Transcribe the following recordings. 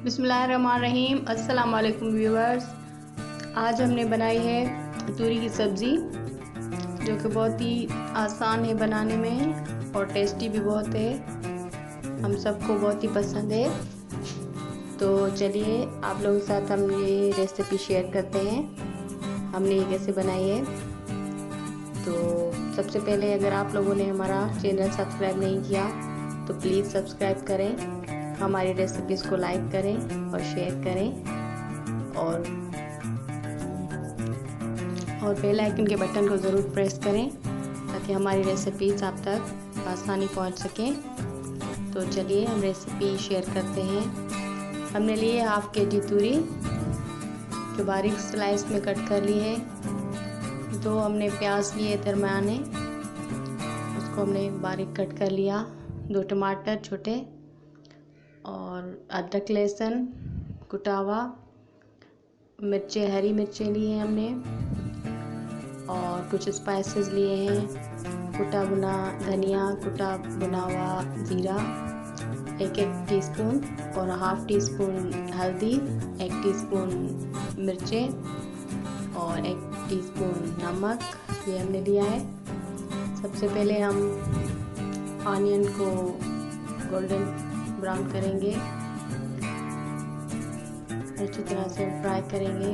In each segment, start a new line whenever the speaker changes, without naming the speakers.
बिस्मिल्लाहिर्रहमानिर्रहीम। अस्सलाम वालेकुम व्यूअर्स। आज हमने बनाई है तूरी की सब्ज़ी, जो कि बहुत ही आसान है बनाने में और टेस्टी भी बहुत है। हम सबको बहुत ही पसंद है। तो चलिए आप लोगों के साथ हम ये रेसिपी शेयर करते हैं, हमने ये कैसे बनाई है। तो सबसे पहले अगर आप लोगों ने हमारा चैनल सब्सक्राइब नहीं किया तो प्लीज़ सब्सक्राइब करें, हमारी रेसिपीज़ को लाइक करें और शेयर करें और बेल आइकन के बटन को ज़रूर प्रेस करें ताकि हमारी रेसिपीज़ आप तक आसानी पहुंच सकें। तो चलिए हम रेसिपी शेयर करते हैं। हमने लिए हाफ केजी तूरी जो बारीक स्लाइस में कट कर ली है। 2 हमने प्याज लिए दरमियाने, उसको हमने बारीक कट कर लिया। 2 टमाटर छोटे और अदरक लहसुन कुटा हुआ, मिर्चें हरी मिर्चें ली हैं हमने और कुछ स्पाइसेस लिए हैं। कुटा भुना धनिया, कुटा भुना हुआ ज़ीरा, 1 टीस्पून और हाफ टीस्पून हल्दी, 1 टीस्पून मिर्चें और 1 टीस्पून नमक, ये हमने लिया है। सबसे पहले हम ऑनियन को गोल्डन ब्राउन करेंगे, अच्छी तरह से फ्राई करेंगे।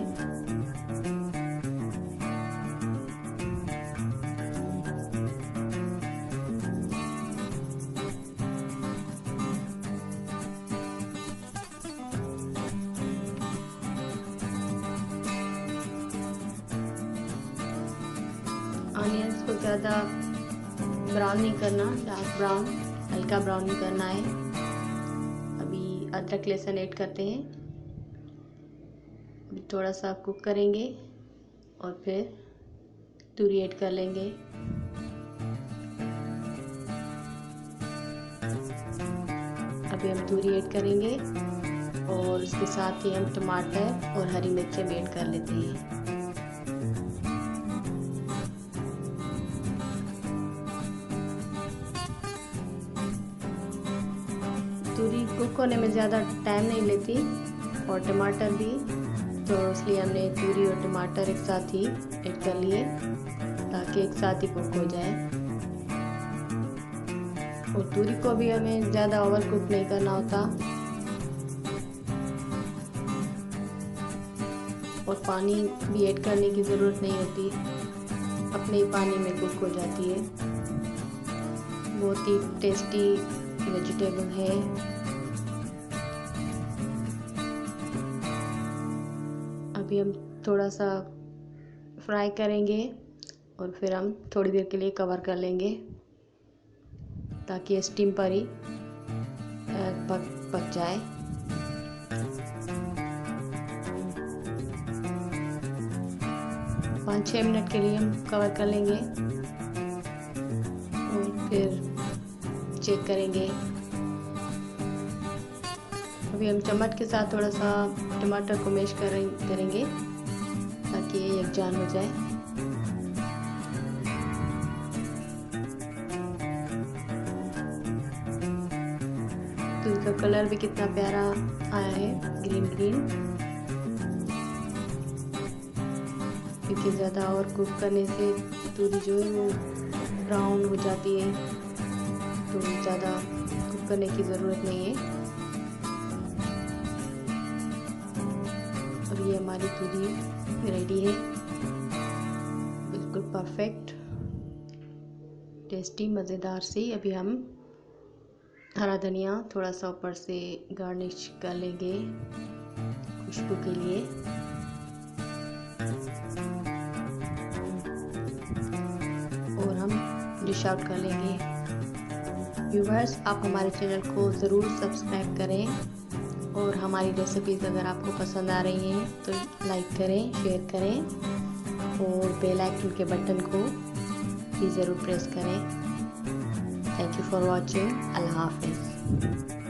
ऑनियंस को ज़्यादा ब्राउन नहीं करना, डार्क ब्राउन, हल्का ब्राउन ही करना है। अभी अदरक लहसुन ऐड करते हैं, अभी थोड़ा सा कुक करेंगे और फिर तूरी ऐड कर लेंगे। अभी हम तूरी ऐड करेंगे और उसके साथ ही हम टमाटर और हरी मिर्चें भी ऐड कर लेते हैं। तूरी कुक होने में ज़्यादा टाइम नहीं लेती और टमाटर भी, तो इसलिए हमने तूरी और टमाटर एक साथ ही ऐड कर लिए ताकि एक साथ ही कुक हो जाए। और तूरी को भी हमें ज़्यादा ओवर कुक नहीं करना होता और पानी भी ऐड करने की ज़रूरत नहीं होती, अपने ही पानी में कुक हो जाती है। बहुत ही टेस्टी वेजिटेबल है। अभी हम थोड़ा सा फ्राई करेंगे और फिर हम थोड़ी देर के लिए कवर कर लेंगे ताकि स्टीम पर ही पक जाए। पाँच 6 मिनट के लिए हम कवर कर लेंगे और फिर चेक करेंगे। अभी हम चम्मच के साथ थोड़ा सा टमाटर को मैश करेंगे ताकि ये यकजान हो जाए। तो इसका कलर भी कितना प्यारा आया है, ग्रीन ग्रीन, क्योंकि ज़्यादा और कुक करने से तूरी जो है वो ब्राउन हो जाती है, तो ज़्यादा कुक करने की ज़रूरत नहीं है। और ये हमारी तूरी रेडी है, बिल्कुल परफेक्ट, टेस्टी, मज़ेदार सी। अभी हम हरा धनिया थोड़ा सा ऊपर से गार्निश कर लेंगे खुशबू के लिए। और हम डिश आउट कर लेंगे। व्यूअर्स, आप हमारे चैनल को ज़रूर सब्सक्राइब करें और हमारी रेसिपीज़ अगर आपको पसंद आ रही हैं तो लाइक करें, शेयर करें और बेल आइकन के बटन को भी ज़रूर प्रेस करें। Thank you for watching. अल्लाह हाफिज़।